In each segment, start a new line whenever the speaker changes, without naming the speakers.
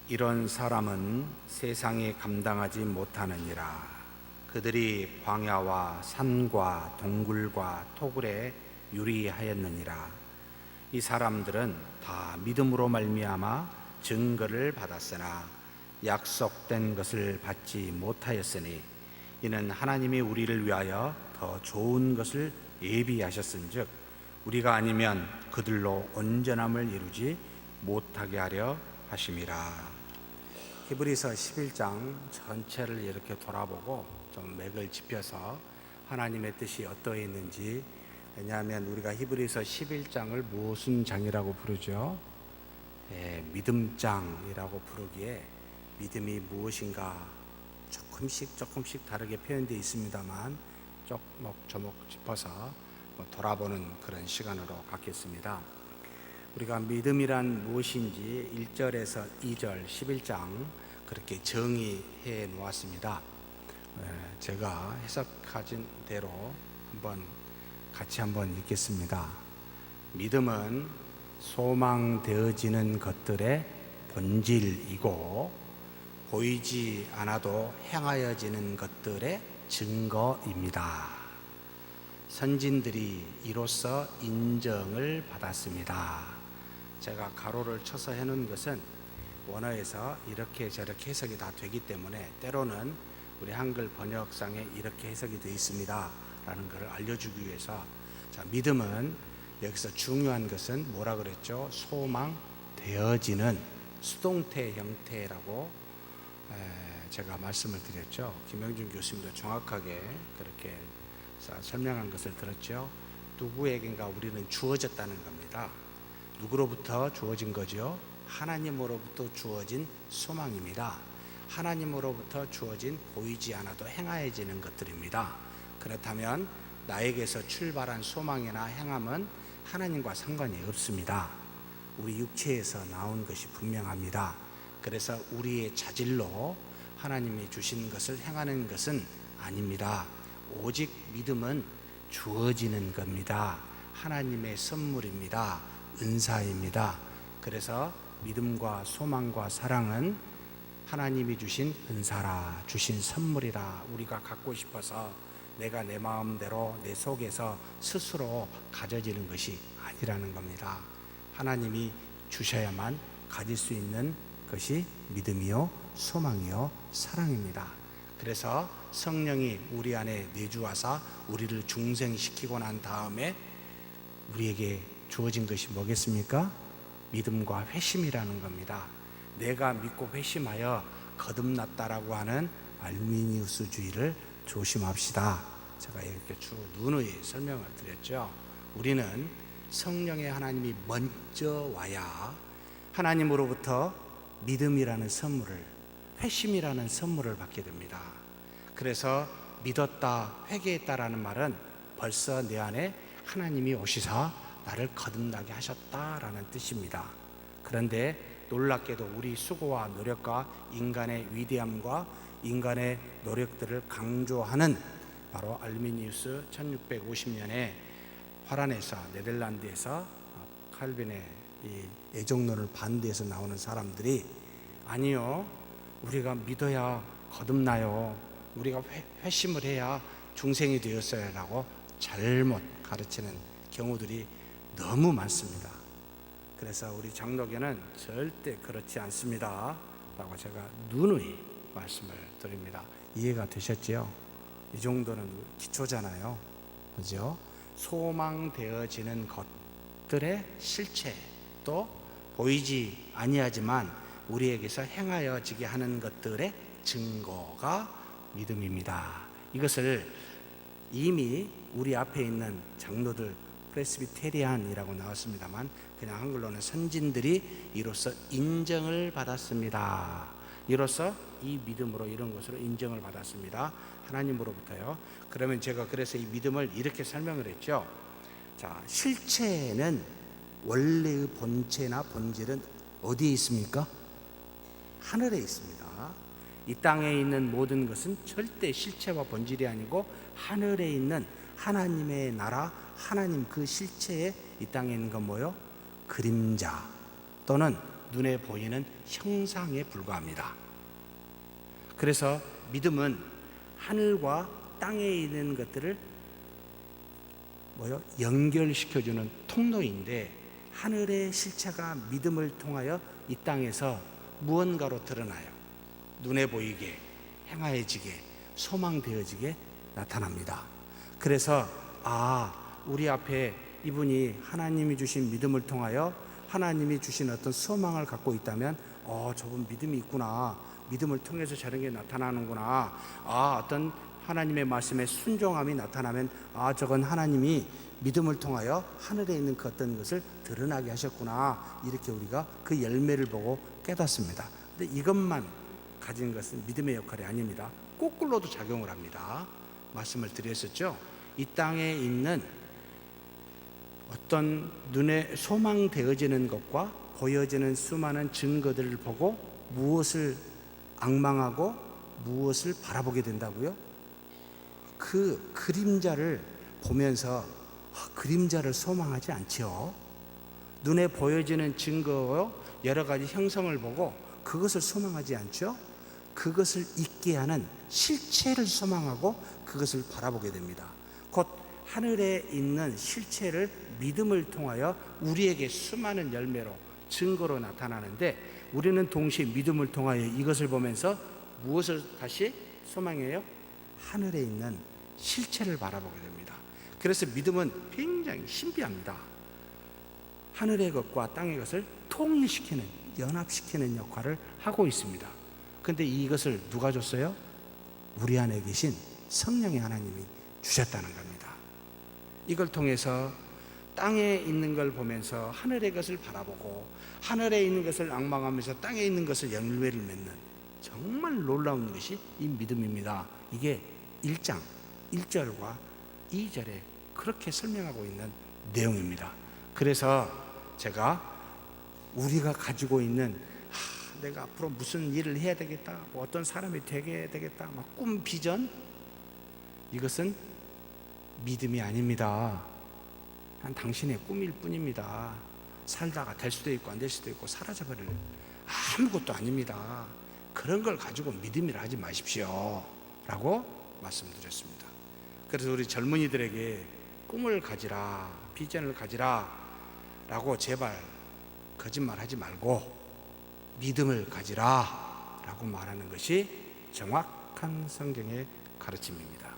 이런 사람은 세상에 감당하지 못하느니라. 그들이 광야와 산과 동굴과 토굴에 유리하였느니라. 이 사람들은 다 믿음으로 말미암아 증거를 받았으나 약속된 것을 받지 못하였으니 이는 하나님이 우리를 위하여 더 좋은 것을 예비하셨은즉 우리가 아니면 그들로 온전함을 이루지 못하게 하려 하심이라. 히브리서 11장 전체를 이렇게 돌아보고 좀 맥을 짚어서 하나님의 뜻이 어떠해 있는지. 왜냐하면 우리가 히브리서 11장을 무슨 장이라고 부르죠? 믿음장이라고 부르기에 믿음이 무엇인가 조금씩 다르게 표현되어 있습니다만 조목조목 짚어서 돌아보는 그런 시간으로 갖겠습니다. 우리가 믿음이란 무엇인지 1절에서 2절 11장 그렇게 정의해 놓았습니다. 제가 해석하신 대로 같이 한번 읽겠습니다. 믿음은 소망되어지는 것들의 본질이고 보이지 않아도 행하여지는 것들의 증거입니다. 선진들이 이로써 인정을 받았습니다. 제가 가로를 쳐서 해놓은 것은 원어에서 이렇게 저렇게 해석이 다 되기 때문에 때로는 우리 한글 번역상에 이렇게 해석이 되어 있습니다 라는 것을 알려주기 위해서, 믿음은 여기서 중요한 것은 뭐라 그랬죠? 소망되어지는 수동태 형태라고 제가 말씀을 드렸죠. 김영준 교수님도 정확하게 그렇게 설명한 것을 들었죠. 누구에겐가 우리는 주어졌다는 겁니다. 누구로부터 주어진 거죠? 하나님으로부터 주어진 소망입니다. 하나님으로부터 주어진 보이지 않아도 행하여지는 것들입니다. 그렇다면 나에게서 출발한 소망이나 행함은 하나님과 상관이 없습니다. 우리 육체에서 나온 것이 분명합니다. 그래서 우리의 자질로 하나님이 주신 것을 행하는 것은 아닙니다. 오직 믿음은 주어지는 겁니다. 하나님의 선물입니다. 은사입니다. 그래서 믿음과 소망과 사랑은 하나님이 주신 은사라, 주신 선물이라 우리가 갖고 싶어서 내가 내 마음대로 내 속에서 스스로 가져지는 것이 아니라는 겁니다. 하나님이 주셔야만 가질 수 있는 것이 믿음이요 소망이요 사랑입니다. 그래서 성령이 우리 안에 내주하사 우리를 중생시키고 난 다음에 우리에게 주어진 것이 뭐겠습니까? 믿음과 회심이라는 겁니다. 내가 믿고 회심하여 거듭났다라고 하는 알미니우스주의를 조심합시다. 제가 이렇게 쭉 누누이 설명을 드렸죠. 우리는 성령의 하나님이 먼저 와야 하나님으로부터 믿음이라는 선물을, 회심이라는 선물을 받게 됩니다. 그래서 믿었다, 회개했다라는 말은 벌써 내 안에 하나님이 오시사 나를 거듭나게 하셨다라는 뜻입니다. 그런데 놀랍게도 우리 수고와 노력과 인간의 위대함과 인간의 노력들을 강조하는 바로 알미니우스 1650년에 화란에서 네덜란드에서 칼빈의 이 애정론을 반대해서 나오는 사람들이 아니요, 우리가 믿어야 거듭나요, 우리가 회심을 해야 중생이 되었어요 라고 잘못 가르치는 경우들이 너무 많습니다. 그래서 우리 장로교는 절대 그렇지 않습니다 라고 제가 누누이 말씀을 드립니다. 이해가 되셨지요? 이 정도는 기초잖아요, 그죠? 소망되어지는 것들의 실체, 또 보이지 아니하지만 우리에게서 행하여지게 하는 것들의 증거가 믿음입니다. 이것을 이미 우리 앞에 있는 장로들, 프레스비테리안이라고 나왔습니다만 그냥 한글로는 선진들이 이로써 인정을 받았습니다. 이로써 이 믿음으로 이런 것으로 인정을 받았습니다. 하나님으로부터요. 그러면 제가 그래서 이 믿음을 이렇게 설명을 했죠. 실체는 원래의 본체나 본질은 어디에 있습니까? 하늘에 있습니다. 이 땅에 있는 모든 것은 절대 실체와 본질이 아니고 하늘에 있는 하나님의 나라, 하나님 그 실체에 이 땅에 있는 건 뭐요? 그림자 또는 눈에 보이는 형상에 불과합니다. 그래서 믿음은 하늘과 땅에 있는 것들을 연결시켜주는 통로인데, 하늘의 실체가 믿음을 통하여 이 땅에서 무언가로 드러나요. 눈에 보이게, 행하여지게, 소망되어지게 나타납니다. 그래서 우리 앞에 이분이 하나님이 주신 믿음을 통하여 하나님이 주신 어떤 소망을 갖고 있다면 저분 믿음이 있구나, 믿음을 통해서 저런 게 나타나는구나, 어떤 하나님의 말씀에 순종함이 나타나면 저건 하나님이 믿음을 통하여 하늘에 있는 그 어떤 것을 드러나게 하셨구나, 이렇게 우리가 그 열매를 보고 깨닫습니다. 근데 이것만 가진 것은 믿음의 역할이 아닙니다. 거꾸로도 작용을 합니다. 말씀을 드렸었죠. 이 땅에 있는 어떤 눈에 소망되어지는 것과 보여지는 수많은 증거들을 보고 무엇을 앙망하고 무엇을 바라보게 된다고요? 그 그림자를 보면서 그림자를 소망하지 않지요. 눈에 보여지는 증거와 여러 가지 형성을 보고 그것을 소망하지 않죠. 그것을 있게 하는 실체를 소망하고 그것을 바라보게 됩니다. 곧 하늘에 있는 실체를 믿음을 통하여 우리에게 수많은 열매로 증거로 나타나는데, 우리는 동시에 믿음을 통하여 이것을 보면서 무엇을 다시 소망해요? 하늘에 있는 실체를 바라보게 됩니다. 그래서 믿음은 굉장히 신비합니다. 하늘의 것과 땅의 것을 통일시키는, 연합시키는 역할을 하고 있습니다. 그런데 이것을 누가 줬어요? 우리 안에 계신 성령의 하나님이 주셨다는 겁니다. 이걸 통해서 땅에 있는 걸 보면서 하늘의 것을 바라보고 하늘에 있는 것을 앙망하면서 땅에 있는 것을 열매를 맺는 정말 놀라운 것이 이 믿음입니다. 이게 1장 1절과 2절에 그렇게 설명하고 있는 내용입니다. 그래서 제가 우리가 가지고 있는 내가 앞으로 무슨 일을 해야 되겠다, 어떤 사람이 되게 되겠다, 꿈, 비전, 이것은 믿음이 아닙니다. 당신의 꿈일 뿐입니다. 살다가 될 수도 있고 안 될 수도 있고 사라져버릴 아무것도 아닙니다. 그런 걸 가지고 믿음이라 하지 마십시오 라고 말씀드렸습니다. 그래서 우리 젊은이들에게 꿈을 가지라, 비전을 가지라 라고 제발 거짓말 하지 말고 믿음을 가지라 라고 말하는 것이 정확한 성경의 가르침입니다.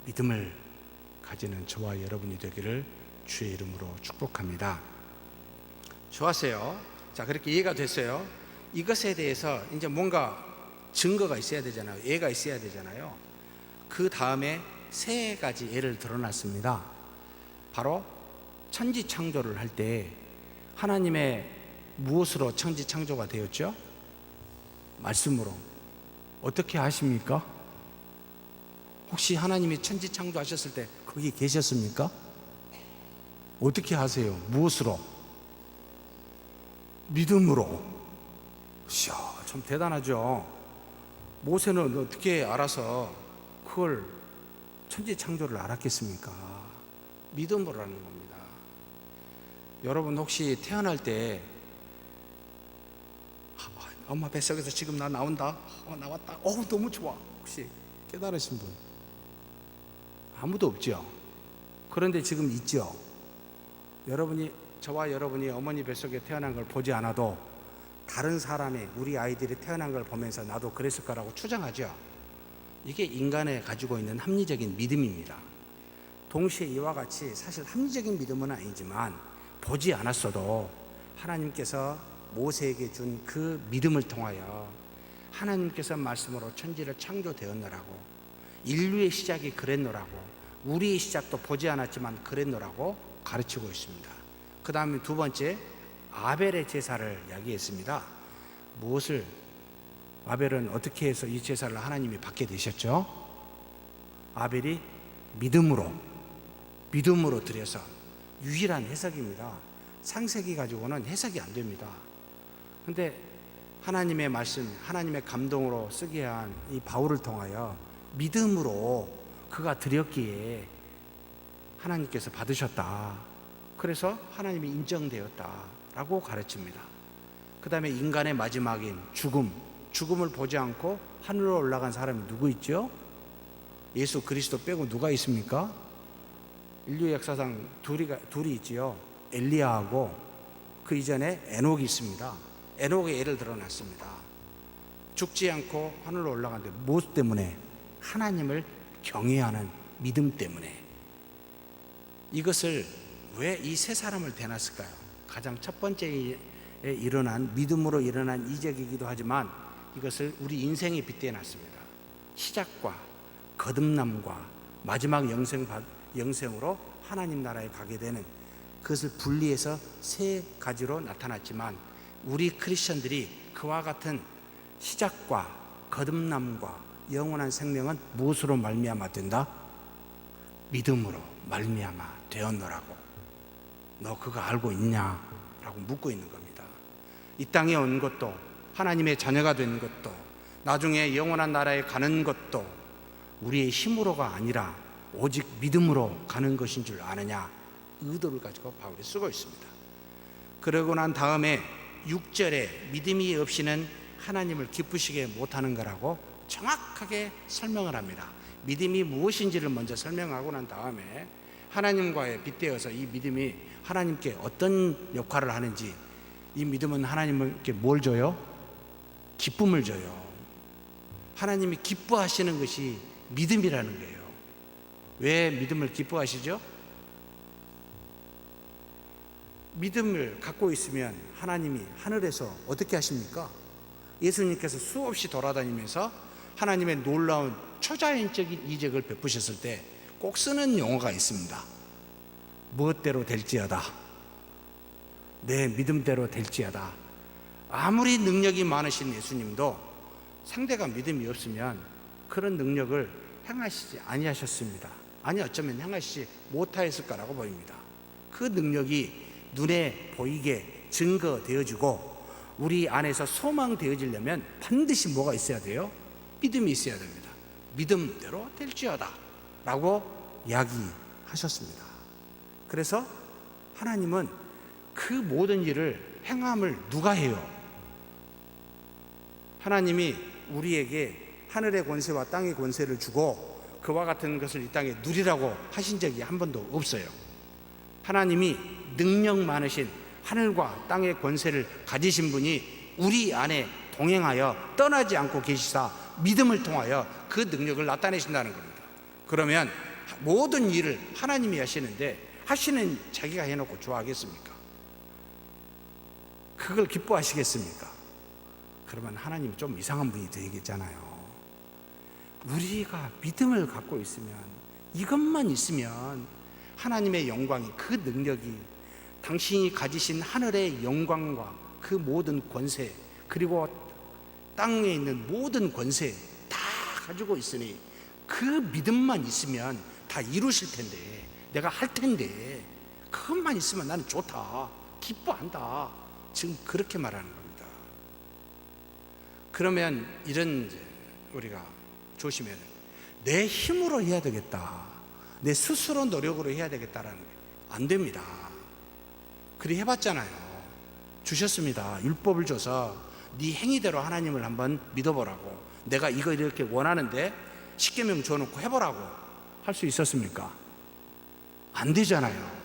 믿음을 가지는 저와 여러분이 되기를 주의 이름으로 축복합니다. 좋았어요. 자, 그렇게 이해가 됐어요. 이것에 대해서 이제 뭔가 증거가 있어야 되잖아요. 예가 있어야 되잖아요. 그 다음에 세 가지 예를 들어놨습니다. 바로 천지 창조를 할 때 하나님의 무엇으로 천지 창조가 되었죠? 말씀으로. 어떻게 하십니까? 혹시 하나님이 천지 창조하셨을 때 거기 계셨습니까? 어떻게 하세요? 무엇으로? 믿음으로. 이야, 참 대단하죠. 모세는 어떻게 알아서 그걸 천지 창조를 알았겠습니까? 믿음으로 하는 겁니다. 여러분 혹시 태어날 때 엄마 뱃속에서 지금 나 나온다, 나왔다, 너무 좋아, 혹시 깨달으신 분? 아무도 없죠. 그런데 지금 있죠. 저와 여러분이 어머니 뱃속에 태어난 걸 보지 않아도 다른 사람의, 우리 아이들이 태어난 걸 보면서 나도 그랬을 거라고 추정하죠. 이게 인간에 가지고 있는 합리적인 믿음입니다. 동시에 이와 같이 사실 합리적인 믿음은 아니지만 보지 않았어도 하나님께서 모세에게 준 그 믿음을 통하여 하나님께서 말씀으로 천지를 창조되었노라고, 인류의 시작이 그랬노라고, 우리의 시작도 보지 않았지만 그랬노라고 가르치고 있습니다. 그 다음에 두 번째, 아벨의 제사를 이야기했습니다. 아벨은 어떻게 해서 이 제사를 하나님이 받게 되셨죠? 아벨이 믿음으로 드려서, 유일한 해석입니다. 창세기 가지고는 해석이 안 됩니다. 근데 하나님의 말씀, 하나님의 감동으로 쓰게 한 이 바울을 통하여 믿음으로 그가 드렸기에 하나님께서 받으셨다. 그래서 하나님이 인정되었다라고 가르칩니다. 그 다음에 인간의 마지막인 죽음을 보지 않고 하늘로 올라간 사람이 누구 있죠? 예수 그리스도 빼고 누가 있습니까? 인류 역사상 둘이 있지요. 엘리야하고 그 이전에 에녹이 있습니다. 에녹의 예를 들어놨습니다. 죽지 않고 하늘로 올라갔는데 무엇 때문에? 하나님을 경외하는 믿음 때문에. 이것을 왜 이 세 사람을 대놨을까요? 가장 첫 번째에 일어난 믿음으로 일어난 이적이기도 하지만 이것을 우리 인생에 빗대놨습니다. 시작과 거듭남과 마지막 영생으로 하나님 나라에 가게 되는 그것을 분리해서 세 가지로 나타났지만 우리 크리스천들이 그와 같은 시작과 거듭남과 영원한 생명은 무엇으로 말미암아 된다? 믿음으로 말미암아 되었노라고. 너 그거 알고 있냐? 라고 묻고 있는 겁니다. 이 땅에 온 것도 하나님의 자녀가 된 것도 나중에 영원한 나라에 가는 것도 우리의 힘으로가 아니라 오직 믿음으로 가는 것인 줄 아느냐? 의도를 가지고 바울이 쓰고 있습니다. 그러고 난 다음에 6절에 믿음이 없이는 하나님을 기쁘시게 못하는 거라고 정확하게 설명을 합니다. 믿음이 무엇인지를 먼저 설명하고 난 다음에 하나님과의 빗대어서 이 믿음이 하나님께 어떤 역할을 하는지, 이 믿음은 하나님께 뭘 줘요? 기쁨을 줘요. 하나님이 기뻐하시는 것이 믿음이라는 거예요. 왜 믿음을 기뻐하시죠? 믿음을 갖고 있으면 하나님이 하늘에서 어떻게 하십니까? 예수님께서 수없이 돌아다니면서 하나님의 놀라운 초자연적인 이적을 베푸셨을 때 꼭 쓰는 용어가 있습니다. 무엇대로 될지어다. 내 믿음대로 될지어다. 아무리 능력이 많으신 예수님도 상대가 믿음이 없으면 그런 능력을 행하시지 아니하셨습니다. 아니 어쩌면 행하시지 못하였을 거라고 보입니다. 그 능력이 눈에 보이게 증거되어지고 우리 안에서 소망되어지려면 반드시 뭐가 있어야 돼요? 믿음이 있어야 됩니다. 믿음대로 될지어다 라고 이야기하셨습니다. 그래서 하나님은 그 모든 일을 행함을 누가 해요? 하나님이 우리에게 하늘의 권세와 땅의 권세를 주고 그와 같은 것을 이 땅에 누리라고 하신 적이 한 번도 없어요. 하나님이 능력 많으신 하늘과 땅의 권세를 가지신 분이 우리 안에 동행하여 떠나지 않고 계시사 믿음을 통하여 그 능력을 나타내신다는 겁니다. 그러면 모든 일을 하나님이 하시는데 하시는 자기가 해놓고 좋아하겠습니까? 그걸 기뻐하시겠습니까? 그러면 하나님이 좀 이상한 분이 되겠잖아요. 우리가 믿음을 갖고 있으면, 이것만 있으면 하나님의 영광이, 그 능력이 당신이 가지신 하늘의 영광과 그 모든 권세, 그리고 땅에 있는 모든 권세 다 가지고 있으니 그 믿음만 있으면 다 이루실 텐데, 내가 할 텐데 그것만 있으면 나는 좋다, 기뻐한다, 지금 그렇게 말하는 겁니다. 그러면 이런 우리가 조심해야 돼요. 내 힘으로 해야 되겠다, 내 스스로 노력으로 해야 되겠다라는 게 안 됩니다. 그리 해봤잖아요. 주셨습니다. 율법을 줘서 네 행위대로 하나님을 한번 믿어보라고, 내가 이거 이렇게 원하는데 십계명 줘놓고 해보라고 할 수 있었습니까? 안 되잖아요.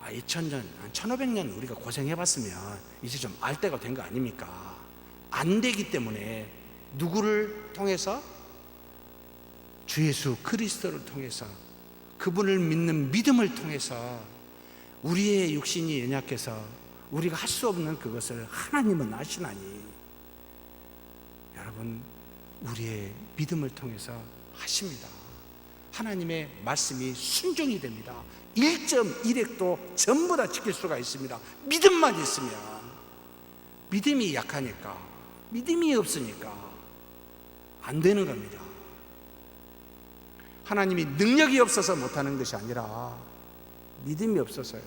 2000년, 1500년 우리가 고생해봤으면 이제 좀 알 때가 된 거 아닙니까? 안 되기 때문에 누구를 통해서? 주 예수 그리스도를 통해서, 그분을 믿는 믿음을 통해서 우리의 육신이 연약해서 우리가 할 수 없는 그것을 하나님은 아시나니, 여러분 우리의 믿음을 통해서 하십니다. 하나님의 말씀이 순종이 됩니다. 1.1핵도 전부 다 지킬 수가 있습니다. 믿음만 있으면. 믿음이 약하니까, 믿음이 없으니까 안 되는 겁니다. 하나님이 능력이 없어서 못하는 것이 아니라 믿음이 없어서요.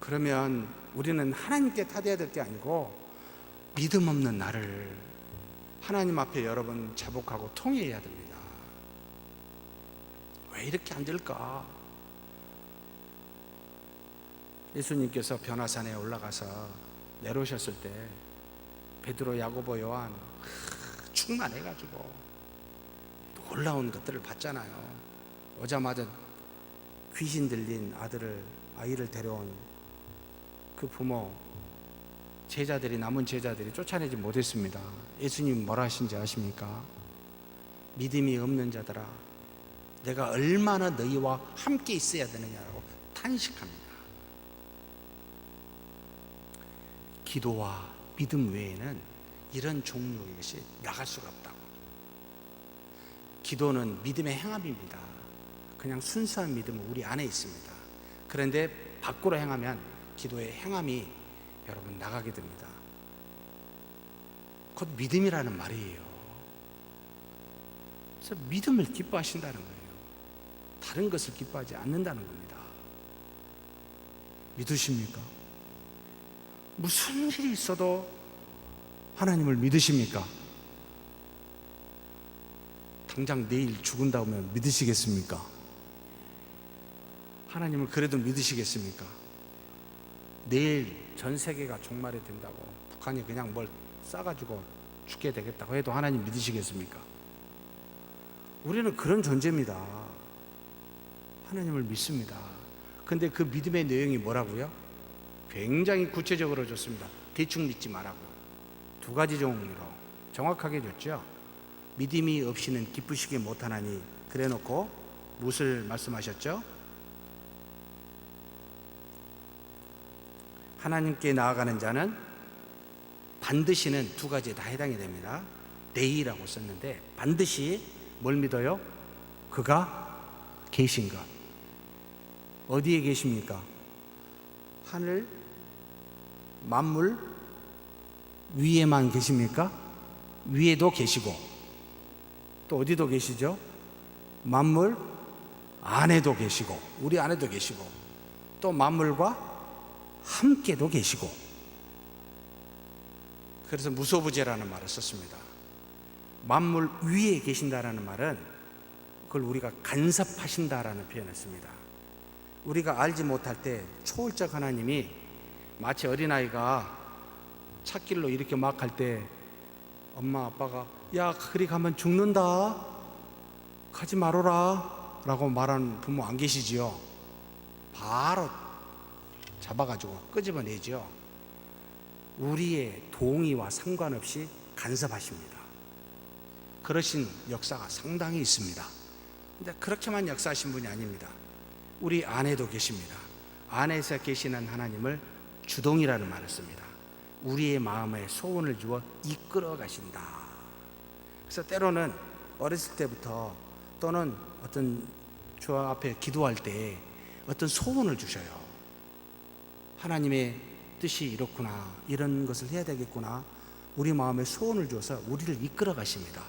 그러면 우리는 하나님께 타대야 될 게 아니고 믿음 없는 나를 하나님 앞에 여러분 자복하고 통회해야 됩니다. 왜 이렇게 안 될까? 예수님께서 변화산에 올라가서 내려오셨을 때 베드로, 야고보, 요한 충만해가지고 놀라운 것들을 봤잖아요. 오자마자 귀신 들린 아이를 데려온 그 부모, 남은 제자들이 쫓아내지 못했습니다. 예수님 뭐라 하신지 아십니까? 믿음이 없는 자들아, 내가 얼마나 너희와 함께 있어야 되느냐라고 탄식합니다. 기도와 믿음 외에는 이런 종류의 것이 나갈 수가 없다고. 기도는 믿음의 행함입니다. 그냥 순수한 믿음은 우리 안에 있습니다. 그런데 밖으로 행하면 기도의 행함이 여러분 나가게 됩니다. 곧 믿음이라는 말이에요. 그래서 믿음을 기뻐하신다는 거예요. 다른 것을 기뻐하지 않는다는 겁니다. 믿으십니까? 무슨 일이 있어도 하나님을 믿으십니까? 당장 내일 죽은다고 하면 믿으시겠습니까? 하나님을 그래도 믿으시겠습니까? 내일 전 세계가 종말이 된다고, 북한이 그냥 뭘 쏴가지고 죽게 되겠다고 해도 하나님 믿으시겠습니까? 우리는 그런 존재입니다. 하나님을 믿습니다. 근데 그 믿음의 내용이 뭐라고요? 굉장히 구체적으로 줬습니다. 대충 믿지 말라고. 두 가지 종류로 정확하게 줬죠. 믿음이 없이는 기쁘시게 못하나니, 그래놓고 무엇을 말씀하셨죠? 하나님께 나아가는 자는 반드시는 두 가지에 다 해당이 됩니다. 내이라고 썼는데 반드시 뭘 믿어요? 그가 계신 것. 어디에 계십니까? 하늘 만물 위에만 계십니까? 위에도 계시고 또 어디도 계시죠? 만물 안에도 계시고 우리 안에도 계시고 또 만물과 함께도 계시고. 그래서 무소부재라는 말을 썼습니다. 만물 위에 계신다라는 말은 그걸 우리가 간섭하신다라는 표현을 씁니다. 우리가 알지 못할 때 초월적 하나님이 마치 어린아이가 찾길로 이렇게 막 할 때 엄마 아빠가 야 그리 가면 죽는다 가지 말아라 라고 말하는 부모 안 계시지요? 바로 잡아가지고 끄집어내죠. 우리의 동의와 상관없이 간섭하십니다. 그러신 역사가 상당히 있습니다. 근데 그렇게만 역사하신 분이 아닙니다. 우리 안에도 계십니다. 안에서 계시는 하나님을 주동이라는 말을 씁니다. 우리의 마음에 소원을 주어 이끌어 가신다. 그래서 때로는 어렸을 때부터 또는 어떤 주 앞에 기도할 때 어떤 소원을 주셔요. 하나님의 뜻이 이렇구나, 이런 것을 해야 되겠구나, 우리 마음에 소원을 주어서 우리를 이끌어 가십니다.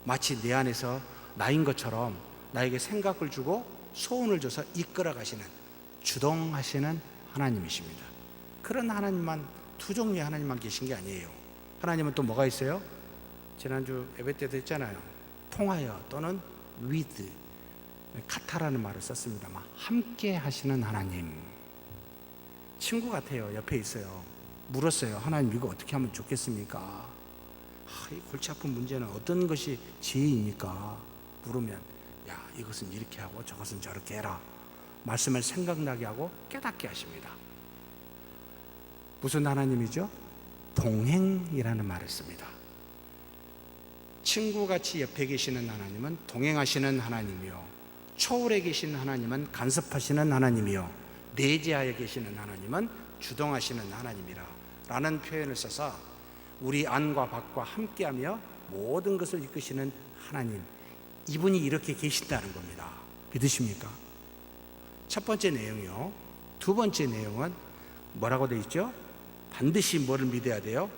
마치 내 안에서 나인 것처럼 나에게 생각을 주고 소원을 줘서 이끌어 가시는, 주동하시는 하나님이십니다. 그런 하나님만, 두 종류의 하나님만 계신 게 아니에요. 하나님은 또 뭐가 있어요? 지난주 예배 때도 했잖아요. 통하여 또는 with, 카타라는 말을 썼습니다만 함께 하시는 하나님. 친구 같아요. 옆에 있어요. 물었어요. 하나님 이거 어떻게 하면 좋겠습니까? 이 골치 아픈 문제는 어떤 것이 지혜입니까? 물으면 야 이것은 이렇게 하고 저것은 저렇게 해라. 말씀을 생각나게 하고 깨닫게 하십니다. 무슨 하나님이죠? 동행이라는 말을 씁니다. 친구같이 옆에 계시는 하나님은 동행하시는 하나님이요, 초월에 계신 하나님은 간섭하시는 하나님이요, 내재하에 계시는 하나님은 주동하시는 하나님이라 라는 표현을 써서 우리 안과 밖과 함께하며 모든 것을 이끄시는 하나님, 이분이 이렇게 계신다는 겁니다. 믿으십니까? 첫 번째 내용이요. 두 번째 내용은 뭐라고 되어 있죠? 반드시 뭐를 믿어야 돼요?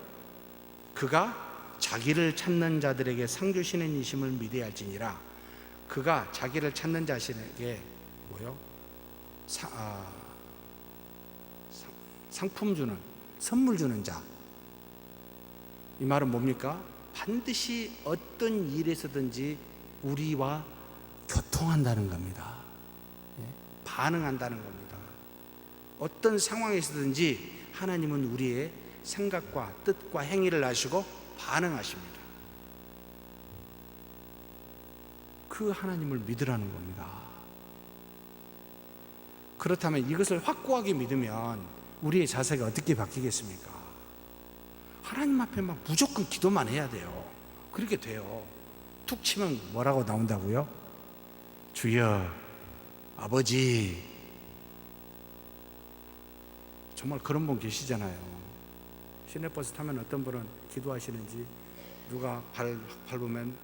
그가 자기를 찾는 자들에게 상 주시는 이심을 믿어야 할지니라. 그가 자기를 찾는 자신에게 뭐요? 상품 주는, 선물 주는 자. 이 말은 뭡니까? 반드시 어떤 일에서든지 우리와 교통한다는 겁니다. 반응한다는 겁니다. 어떤 상황에서든지 하나님은 우리의 생각과 뜻과 행위를 아시고 반응하십니다. 그 하나님을 믿으라는 겁니다. 그렇다면 이것을 확고하게 믿으면 우리의 자세가 어떻게 바뀌겠습니까? 하나님 앞에만 무조건 기도만 해야 돼요. 그렇게 돼요. 툭 치면 뭐라고 나온다고요? 주여, 아버지. 정말 그런 분 계시잖아요. 시내버스 타면 어떤 분은 기도하시는지 누가 밟으면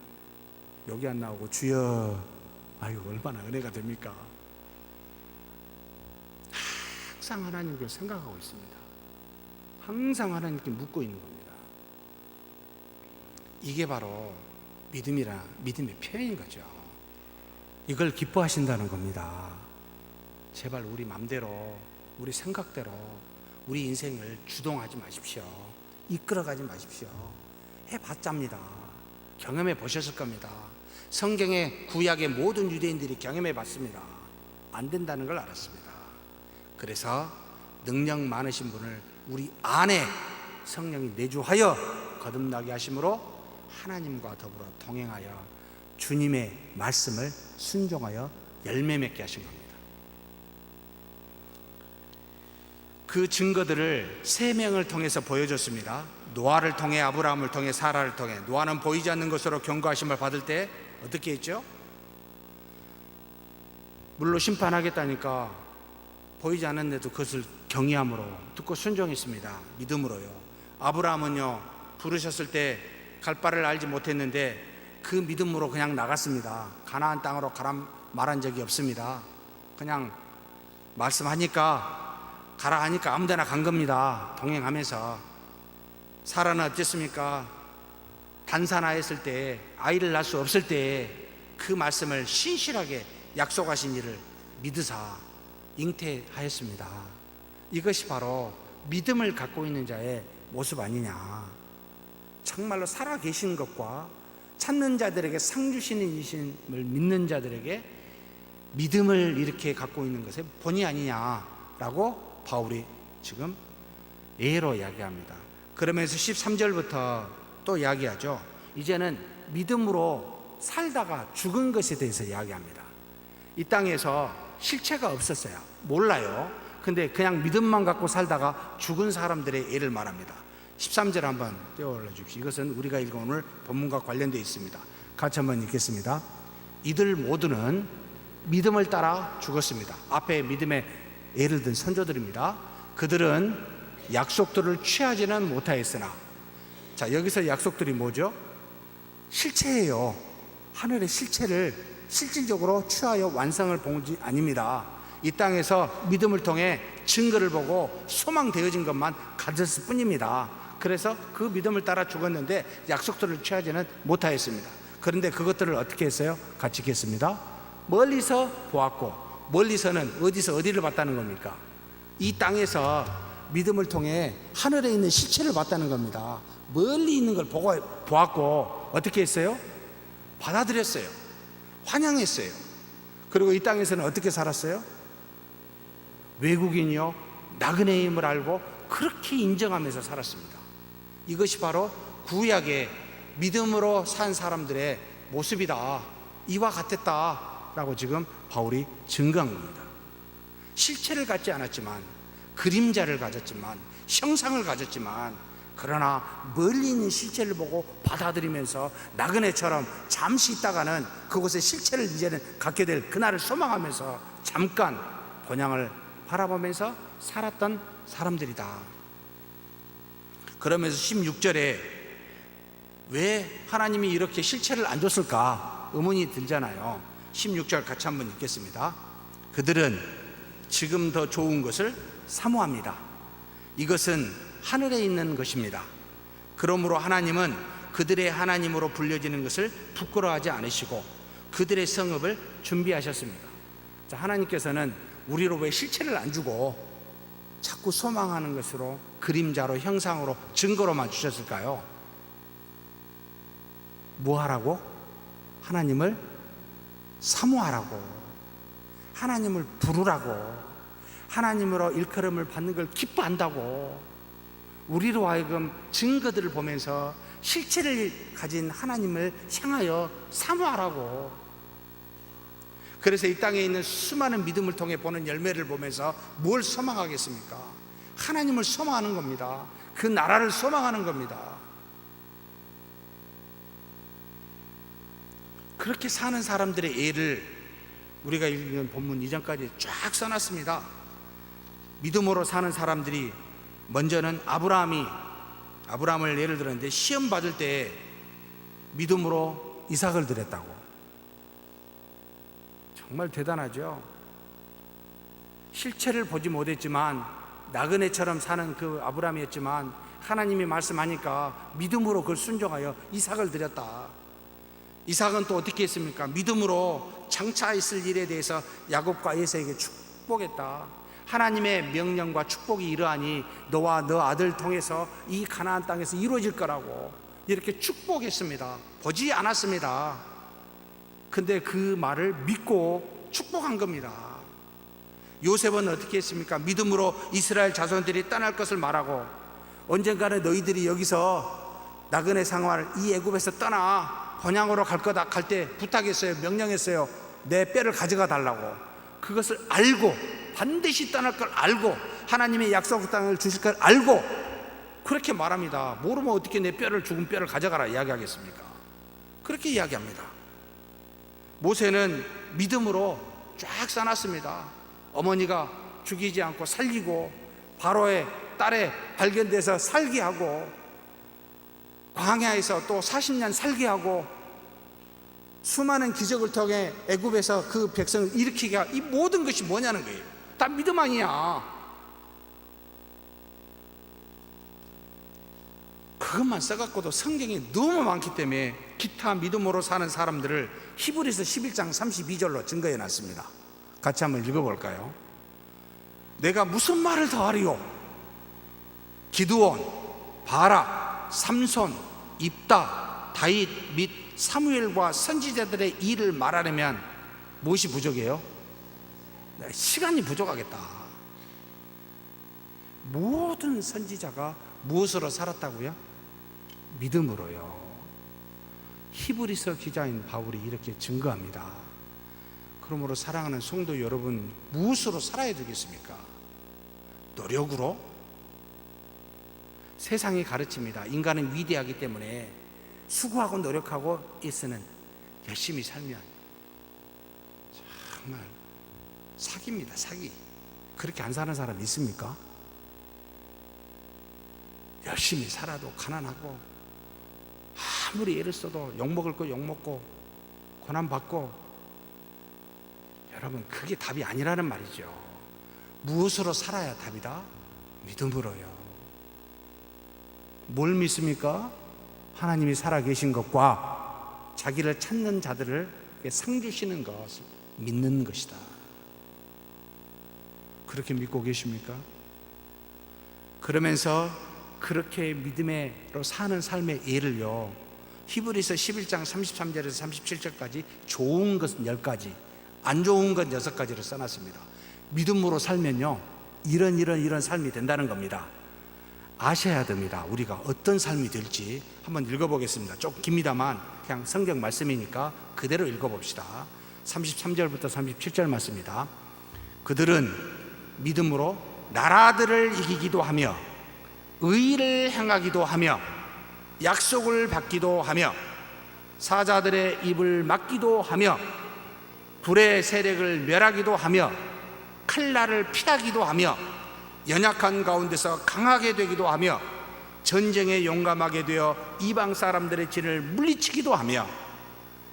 여기 안 나오고 주여, 아유 얼마나 은혜가 됩니까? 항상 하나님을 생각하고 있습니다. 항상 하나님께 묻고 있는 겁니다. 이게 바로 믿음의 표현인 거죠. 이걸 기뻐하신다는 겁니다. 제발 우리 맘대로, 우리 생각대로 우리 인생을 주동하지 마십시오. 이끌어가지 마십시오. 해봤답니다. 경험해 보셨을 겁니다. 성경의 구약의 모든 유대인들이 경험해 봤습니다. 안 된다는 걸 알았습니다. 그래서 능력 많으신 분을 우리 안에 성령이 내주하여 거듭나게 하심으로 하나님과 더불어 동행하여 주님의 말씀을 순종하여 열매 맺게 하신 겁니다. 그 증거들을 세 명을 통해서 보여줬습니다. 노아를 통해, 아브라함을 통해, 사라를 통해. 노아는 보이지 않는 것으로 경고하심을 받을 때 어떻게 했죠? 물로 심판하겠다니까 보이지 않았는데도 그것을 경외함으로 듣고 순종했습니다. 믿음으로요. 아브라함은요, 부르셨을 때 갈 바를 알지 못했는데 그 믿음으로 그냥 나갔습니다. 가나안 땅으로 가란 말한 적이 없습니다. 그냥 말씀하니까 가라 하니까 아무데나 간 겁니다. 동행하면서. 사라는 어땠습니까? 단산하였을 때, 아이를 낳을 수 없을 때 그 말씀을 신실하게 약속하신 이를 믿으사 잉태하였습니다. 이것이 바로 믿음을 갖고 있는 자의 모습 아니냐. 정말로 살아계신 것과 찾는 자들에게 상 주시는 이심을 믿는 자들에게 믿음을 이렇게 갖고 있는 것의 본이 아니냐라고 바울이 지금 예로 이야기합니다. 그러면서 13절부터 또 이야기하죠. 이제는 믿음으로 살다가 죽은 것에 대해서 이야기합니다. 이 땅에서 실체가 없었어요. 몰라요. 근데 그냥 믿음만 갖고 살다가 죽은 사람들의 예를 말합니다. 13절 한번 띄워올려 주십시오. 이것은 우리가 읽은 오늘 본문과 관련되어 있습니다. 같이 한번 읽겠습니다. 이들 모두는 믿음을 따라 죽었습니다. 앞에 믿음의 예를 든 선조들입니다. 그들은 약속들을 취하지는 못하였으나, 자, 여기서 약속들이 뭐죠? 실체예요. 하늘의 실체를 실질적으로 취하여 완성을 본 것이 아닙니다. 이 땅에서 믿음을 통해 증거를 보고 소망되어진 것만 가졌을 뿐입니다. 그래서 그 믿음을 따라 죽었는데 약속들을 취하지는 못하였습니다. 그런데 그것들을 어떻게 했어요? 같이 읽겠습니다. 멀리서 보았고, 멀리서는 어디서 어디를 봤다는 겁니까? 이 땅에서 믿음을 통해 하늘에 있는 실체를 봤다는 겁니다. 멀리 있는 걸 보았고 어떻게 했어요? 받아들였어요. 환영했어요. 그리고 이 땅에서는 어떻게 살았어요? 외국인이요, 나그네의 힘을 알고 그렇게 인정하면서 살았습니다. 이것이 바로 구약의 믿음으로 산 사람들의 모습이다, 이와 같았다라고 지금 바울이 증거한 겁니다. 실체를 갖지 않았지만, 그림자를 가졌지만, 형상을 가졌지만, 그러나 멀리 있는 실체를 보고 받아들이면서 나그네처럼 잠시 있다가는 그곳의 실체를 이제는 갖게 될 그날을 소망하면서 잠깐 본향을 바라보면서 살았던 사람들이다. 그러면서 16절에 왜 하나님이 이렇게 실체를 안 줬을까 의문이 들잖아요. 16절 같이 한번 읽겠습니다. 그들은 지금 더 좋은 것을 사모합니다. 이것은 하늘에 있는 것입니다. 그러므로 하나님은 그들의 하나님으로 불려지는 것을 부끄러워하지 않으시고 그들의 성읍을 준비하셨습니다. 자, 하나님께서는 우리로 왜 실체를 안 주고 자꾸 소망하는 것으로, 그림자로, 형상으로, 증거로만 주셨을까요? 뭐 하라고? 하나님을 사모하라고, 하나님을 부르라고, 하나님으로 일컬음을 받는 걸 기뻐한다고. 우리로 하여금 증거들을 보면서 실체를 가진 하나님을 향하여 사모하라고. 그래서 이 땅에 있는 수많은 믿음을 통해 보는 열매를 보면서 뭘 소망하겠습니까? 하나님을 소망하는 겁니다. 그 나라를 소망하는 겁니다. 그렇게 사는 사람들의 예를 우리가 읽는 본문 이전까지 쫙 써놨습니다. 믿음으로 사는 사람들이, 먼저는 아브라함을 예를 들었는데, 시험 받을 때 믿음으로 이삭을 드렸다고. 정말 대단하죠. 실체를 보지 못했지만 나그네처럼 사는 그 아브라함이었지만 하나님이 말씀하니까 믿음으로 그걸 순종하여 이삭을 드렸다. 이삭은 또 어떻게 했습니까? 믿음으로 장차 있을 일에 대해서 야곱과 에사에게 축복했다. 하나님의 명령과 축복이 이러하니 너와 너 아들 통해서 이 가나안 땅에서 이루어질 거라고 이렇게 축복했습니다. 보지 않았습니다. 근데 그 말을 믿고 축복한 겁니다. 요셉은 어떻게 했습니까? 믿음으로 이스라엘 자손들이 떠날 것을 말하고, 언젠가는 너희들이 여기서 나그네 생활 이 애굽에서 떠나 번향으로 갈 거다. 갈 때 부탁했어요. 명령했어요. 내 뼈를 가져가 달라고. 그것을 알고, 반드시 떠날 걸 알고, 하나님의 약속 땅을 주실 걸 알고 그렇게 말합니다. 모르면 어떻게 내 뼈를, 죽은 뼈를 가져가라 이야기하겠습니까? 그렇게 이야기합니다. 모세는 믿음으로 쫙 써놨습니다. 어머니가 죽이지 않고 살리고, 바로의 딸에 발견돼서 살게 하고, 광야에서 또 40년 살게 하고, 수많은 기적을 통해 애굽에서 그 백성을 일으키게 하고, 이 모든 것이 뭐냐는 거예요. 다 믿음 아니야. 그것만 써갖고도 성경이 너무 많기 때문에 기타 믿음으로 사는 사람들을 히브리서 11장 32절로 증거해 놨습니다. 같이 한번 읽어볼까요? 내가 무슨 말을 더하리요? 기드온, 바락, 삼손, 입다, 다윗 및 사무엘과 선지자들의 일을 말하려면 무엇이 부족해요? 시간이 부족하겠다. 모든 선지자가 무엇으로 살았다고요? 믿음으로요. 히브리서 기자인 바울이 이렇게 증거합니다. 그러므로 사랑하는 성도 여러분, 무엇으로 살아야 되겠습니까? 노력으로? 세상이 가르칩니다. 인간은 위대하기 때문에 수고하고 노력하고 있으는 열심히 살면 정말 사기입니다. 사기. 그렇게 안 사는 사람 있습니까? 열심히 살아도 가난하고, 아무리 애를 써도 욕먹을 거 욕먹고 고난받고, 여러분 그게 답이 아니라는 말이죠. 무엇으로 살아야 답이다? 믿음으로요. 뭘 믿습니까? 하나님이 살아계신 것과 자기를 찾는 자들을 상 주시는 것을 믿는 것이다. 그렇게 믿고 계십니까? 그러면서 그렇게 믿음으로 사는 삶의 예를요, 히브리서 11장 33절에서 37절까지 좋은 것은 10가지, 안 좋은 것 6가지를 써놨습니다. 믿음으로 살면요, 이런 삶이 된다는 겁니다. 아셔야 됩니다. 우리가 어떤 삶이 될지 한번 읽어보겠습니다. 조금 깁니다만 그냥 성경 말씀이니까 그대로 읽어봅시다. 33절부터 37절 말씀입니다. 그들은 믿음으로 나라들을 이기기도 하며 의를 행하기도 하며 약속을 받기도 하며 사자들의 입을 막기도 하며 불의 세력을 멸하기도 하며 칼날을 피하기도 하며 연약한 가운데서 강하게 되기도 하며 전쟁에 용감하게 되어 이방 사람들의 진을 물리치기도 하며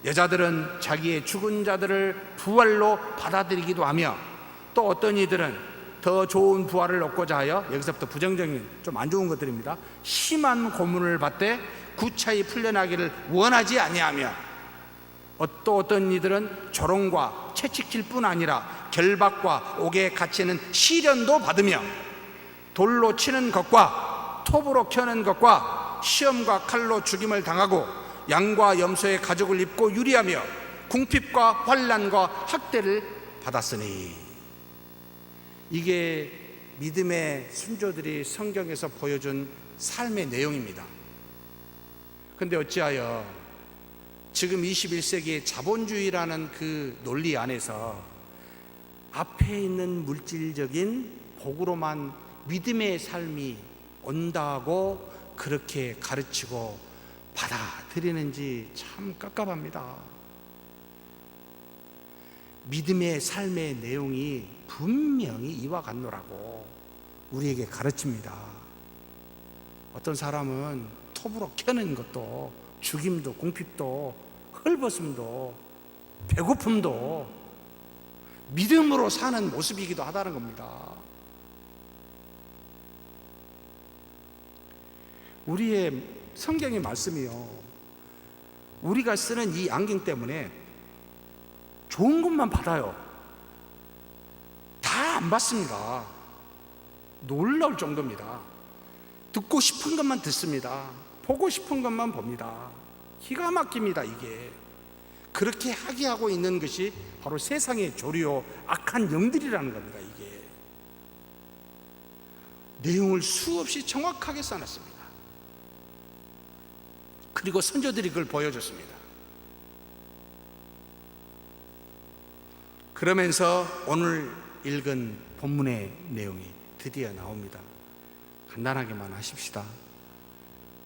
여자들은 자기의 죽은 자들을 부활로 받아들이기도 하며 또 어떤 이들은 더 좋은 부활을 얻고자 하여, 여기서부터 부정적인 좀 안 좋은 것들입니다. 심한 고문을 받되 구차히 풀려나기를 원하지 아니하며 또 어떤 이들은 조롱과 채찍질 뿐 아니라 결박과 옥에 갇히는 시련도 받으며 돌로 치는 것과 톱으로 켜는 것과 시험과 칼로 죽임을 당하고 양과 염소의 가죽을 입고 유리하며 궁핍과 환난과 학대를 받았으니 이게 믿음의 순조들이 성경에서 보여준 삶의 내용입니다. 근데 어찌하여 지금 21세기의 자본주의라는 그 논리 안에서 앞에 있는 물질적인 복으로만 믿음의 삶이 온다고 그렇게 가르치고 받아들이는지 참 깝깝합니다. 믿음의 삶의 내용이 분명히 이와 같노라고 우리에게 가르칩니다. 어떤 사람은 톱으로 캐는 것도 죽임도 궁핍도 헐벗음도 배고픔도 믿음으로 사는 모습이기도 하다는 겁니다. 우리의 성경의 말씀이요, 우리가 쓰는 이 안경 때문에 좋은 것만 받아요. 다 안 받습니다. 놀라울 정도입니다. 듣고 싶은 것만 듣습니다. 보고 싶은 것만 봅니다. 기가 막힙니다. 이게 그렇게 하게 하고 있는 것이 바로 세상의 조리요 악한 영들이라는 겁니다. 이게 내용을 수없이 정확하게 써놨습니다. 그리고 선조들이 그걸 보여줬습니다. 그러면서 오늘 읽은 본문의 내용이 드디어 나옵니다. 간단하게만 하십시다.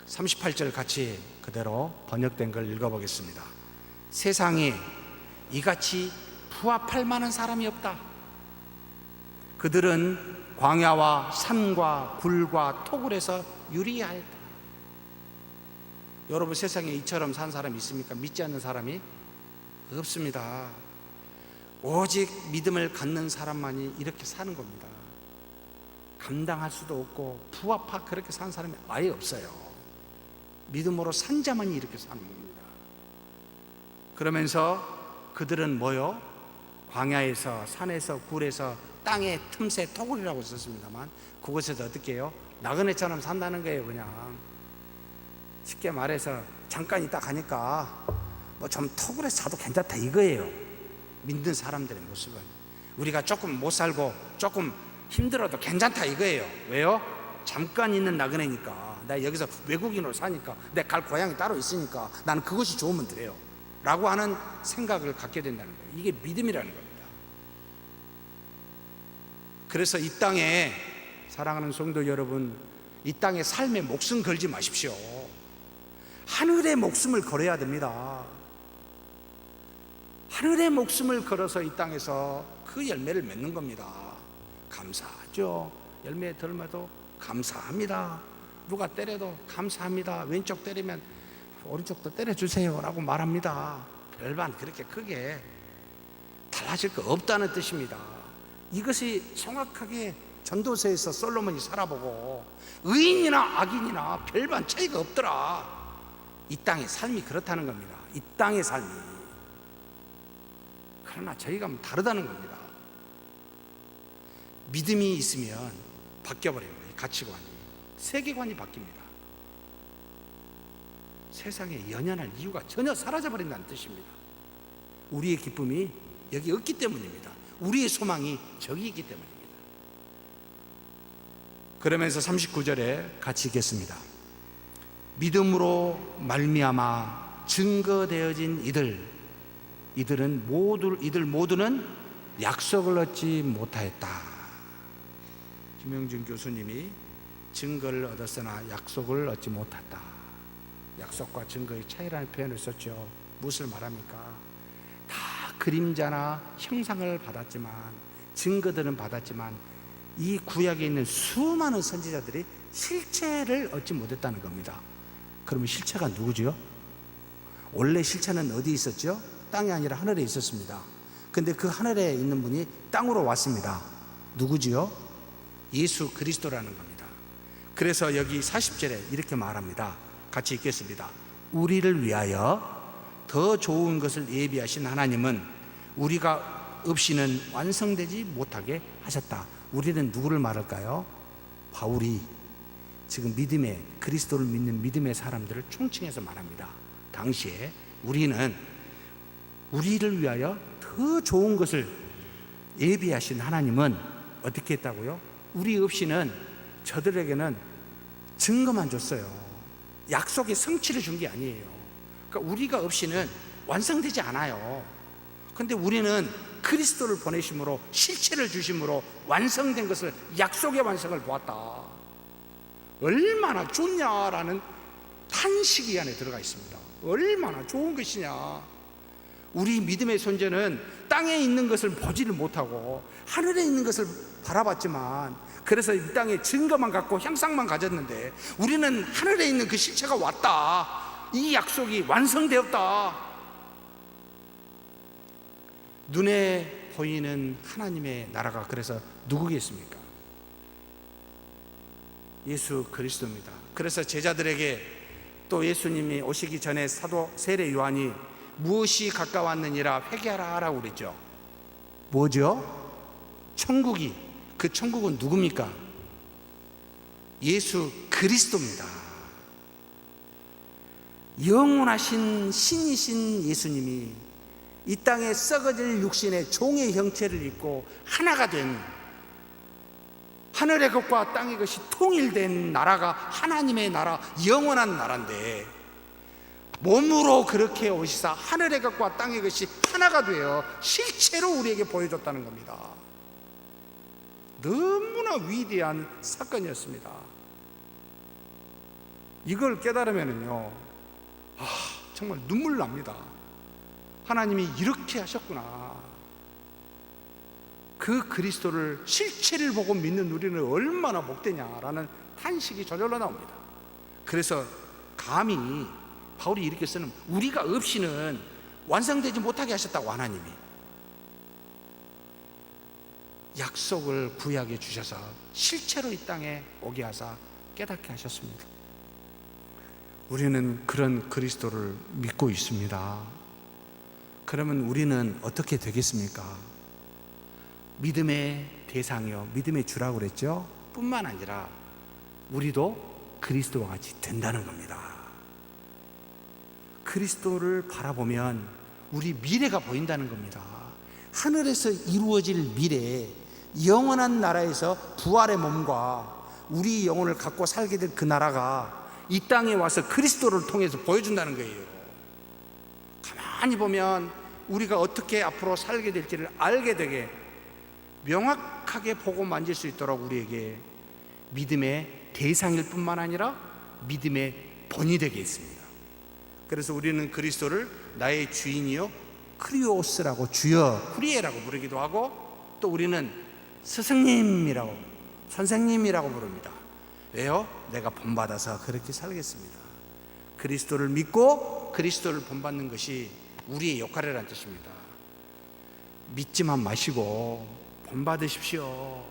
38절 같이 그대로 번역된 걸 읽어보겠습니다. 세상에 이같이 부합할 만한 사람이 없다. 그들은 광야와 산과 굴과 토굴에서 유리하였다. 여러분, 세상에 이처럼 산 사람이 있습니까? 믿지 않는 사람이 없습니다. 오직 믿음을 갖는 사람만이 이렇게 사는 겁니다. 감당할 수도 없고 부합하 그렇게 사는 사람이 아예 없어요. 믿음으로 산 자만이 이렇게 사는 겁니다. 그러면서 그들은 뭐요? 광야에서 산에서 굴에서 땅의 틈새 토굴이라고 썼습니다만 그곳에서 어떻게 해요? 나그네처럼 산다는 거예요. 그냥 쉽게 말해서 잠깐 있다 가니까 뭐 좀 토굴에서 자도 괜찮다 이거예요. 믿는 사람들의 모습은 우리가 조금 못 살고 조금 힘들어도 괜찮다 이거예요. 왜요? 잠깐 있는 나그네니까, 나 여기서 외국인으로 사니까, 내 갈 고향이 따로 있으니까 나는 그것이 좋으면 돼요 라고 하는 생각을 갖게 된다는 거예요. 이게 믿음이라는 겁니다. 그래서 이 땅에 사랑하는 성도 여러분, 이 땅에 삶에 목숨 걸지 마십시오. 하늘의 목숨을 걸어야 됩니다. 하늘의 목숨을 걸어서 이 땅에서 그 열매를 맺는 겁니다. 감사하죠. 열매 덜마도 감사합니다. 누가 때려도 감사합니다. 왼쪽 때리면 오른쪽도 때려주세요 라고 말합니다. 별반 그렇게 크게 달라질 거 없다는 뜻입니다. 이것이 정확하게 전도서에서 솔로몬이 살아보고 의인이나 악인이나 별반 차이가 없더라. 이 땅의 삶이 그렇다는 겁니다. 이 땅의 삶이. 그러나 저희가 다르다는 겁니다. 믿음이 있으면 바뀌어버려요. 가치관이, 세계관이 바뀝니다. 세상에 연연할 이유가 전혀 사라져버린다는 뜻입니다. 우리의 기쁨이 여기 없기 때문입니다. 우리의 소망이 저기 있기 때문입니다. 그러면서 39절에 같이 읽겠습니다. 믿음으로 말미암아 증거되어진 이들 모두는 약속을 얻지 못하였다. 김영준 교수님이 증거를 얻었으나 약속을 얻지 못했다. 약속과 증거의 차이라는 표현을 썼죠. 무엇을 말합니까? 다 그림자나 형상을 받았지만, 증거들은 받았지만 이 구약에 있는 수많은 선지자들이 실체를 얻지 못했다는 겁니다. 그러면 실체가 누구죠? 원래 실체는 어디 있었죠? 땅이 아니라 하늘에 있었습니다. 근데 그 하늘에 있는 분이 땅으로 왔습니다. 누구지요? 예수 그리스도라는 겁니다. 그래서 여기 40절에 이렇게 말합니다. 같이 읽겠습니다. 우리를 위하여 더 좋은 것을 예비하신 하나님은 우리가 없이는 완성되지 못하게 하셨다. 우리는 누구를 말할까요? 바울이 지금 믿음의, 그리스도를 믿는 믿음의 사람들을 총칭해서 말합니다. 당시에 우리를 위하여 더 좋은 것을 예비하신 하나님은 어떻게 했다고요? 우리 없이는 저들에게는 증거만 줬어요. 약속의 성취를 준 게 아니에요. 그러니까 우리가 없이는 완성되지 않아요. 근데 우리는 그리스도를 보내심으로, 실체를 주심으로 완성된 것을, 약속의 완성을 보았다. 얼마나 좋냐라는 탄식이 이 안에 들어가 있습니다. 얼마나 좋은 것이냐. 우리 믿음의 존재는 땅에 있는 것을 보지를 못하고 하늘에 있는 것을 바라봤지만, 그래서 이 땅에 증거만 갖고 형상만 가졌는데, 우리는 하늘에 있는 그 실체가 왔다. 이 약속이 완성되었다. 눈에 보이는 하나님의 나라가 그래서 누구겠습니까? 예수 그리스도입니다. 그래서 제자들에게 또 예수님이 오시기 전에 사도 세례 요한이 무엇이 가까웠느니라 회개하라 라고 그랬죠. 뭐죠? 천국이, 그 천국은 누굽니까? 예수 그리스도입니다. 영원하신 신이신 예수님이 이 땅에 썩어질 육신의 종의 형체를 입고 하나가 된, 하늘의 것과 땅의 것이 통일된 나라가 하나님의 나라, 영원한 나라인데, 몸으로 그렇게 오시사 하늘의 것과 땅의 것이 하나가 되어 실체로 우리에게 보여줬다는 겁니다. 너무나 위대한 사건이었습니다. 이걸 깨달으면요, 정말 눈물 납니다. 하나님이 이렇게 하셨구나. 그 그리스도를, 실체를 보고 믿는 우리는 얼마나 복되냐라는 탄식이 저절로 나옵니다. 그래서 감히 바울이 이렇게 쓰는, 우리가 없이는 완성되지 못하게 하셨다고. 하나님이 약속을 구약에 주셔서 실체로 이 땅에 오게 하사 깨닫게 하셨습니다. 우리는 그런 그리스도를 믿고 있습니다. 그러면 우리는 어떻게 되겠습니까? 믿음의 대상이요, 믿음의 주라고 그랬죠. 뿐만 아니라 우리도 그리스도와 같이 된다는 겁니다. 그리스도를 바라보면 우리 미래가 보인다는 겁니다. 하늘에서 이루어질 미래, 영원한 나라에서 부활의 몸과 우리 영혼을 갖고 살게 될 그 나라가 이 땅에 와서 그리스도를 통해서 보여준다는 거예요. 가만히 보면 우리가 어떻게 앞으로 살게 될지를 알게 되게, 명확하게 보고 만질 수 있도록 우리에게 믿음의 대상일 뿐만 아니라 믿음의 본이 되게 했습니다. 그래서 우리는 그리스도를 나의 주인이요 크리오스라고, 주여, 쿠리에라고 부르기도 하고, 또 우리는 스승님이라고, 선생님이라고 부릅니다. 왜요? 내가 본받아서 그렇게 살겠습니다. 그리스도를 믿고 그리스도를 본받는 것이 우리의 역할이라는 뜻입니다. 믿지만 마시고 본받으십시오.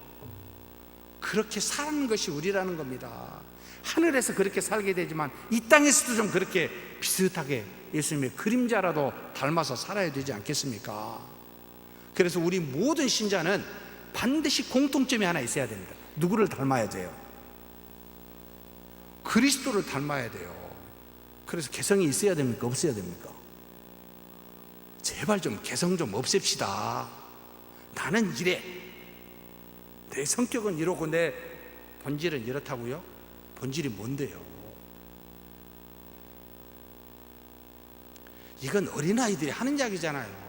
그렇게 사는 것이 우리라는 겁니다. 하늘에서 그렇게 살게 되지만 이 땅에서도 좀 그렇게 비슷하게 예수님의 그림자라도 닮아서 살아야 되지 않겠습니까? 그래서 우리 모든 신자는 반드시 공통점이 하나 있어야 됩니다. 누구를 닮아야 돼요? 그리스도를 닮아야 돼요. 그래서 개성이 있어야 됩니까? 없어야 됩니까? 제발 좀 개성 좀 없앱시다. 나는 이래, 내 성격은 이러고 내 본질은 이렇다고요? 본질이 뭔데요? 이건 어린아이들이 하는 이야기잖아요.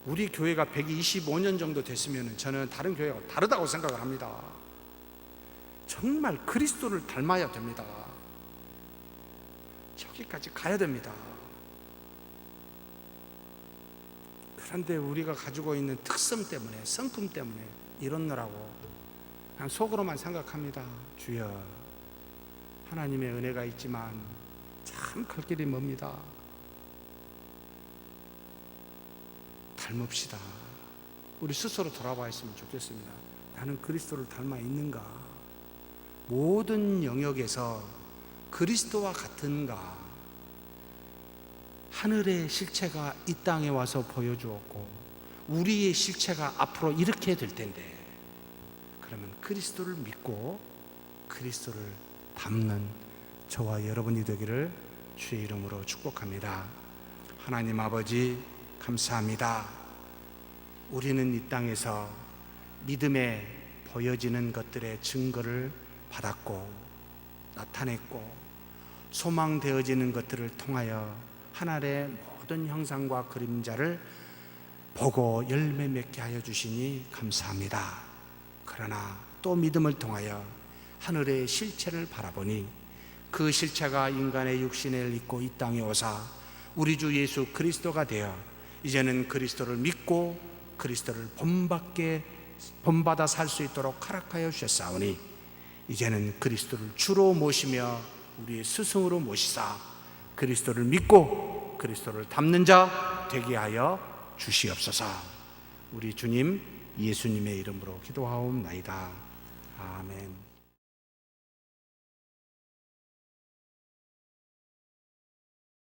우리 교회가 125년 정도 됐으면 저는 다른 교회가 다르다고 생각을 합니다. 정말 그리스도를 닮아야 됩니다. 저기까지 가야 됩니다. 그런데 우리가 가지고 있는 특성 때문에, 성품 때문에 이러느라고 그냥 속으로만 생각합니다. 주여, 하나님의 은혜가 있지만 참 갈 길이 멉니다. 닮읍시다. 우리 스스로 돌아봐 있으면 좋겠습니다. 나는 그리스도를 닮아 있는가? 모든 영역에서 그리스도와 같은가? 하늘의 실체가 이 땅에 와서 보여주었고 우리의 실체가 앞으로 이렇게 될 텐데, 그러면 그리스도를 믿고 그리스도를 닮는 저와 여러분이 되기를 주의 이름으로 축복합니다. 하나님 아버지, 감사합니다. 우리는 이 땅에서 믿음에 보여지는 것들의 증거를 받았고 나타냈고 소망되어지는 것들을 통하여 하늘의 모든 형상과 그림자를 보고 열매 맺게 하여 주시니 감사합니다. 그러나 또 믿음을 통하여 하늘의 실체를 바라보니 그 실체가 인간의 육신을 입고 이 땅에 오사 우리 주 예수 그리스도가 되어 이제는 그리스도를 믿고 그리스도를 본받아 살 수 있도록 허락하여 주셨사오니 이제는 그리스도를 주로 모시며 우리의 스승으로 모시사 그리스도를 믿고 그리스도를 닮는 자 되게 하여 주시옵소서. 우리 주님 예수님의 이름으로 기도하옵나이다. 아멘.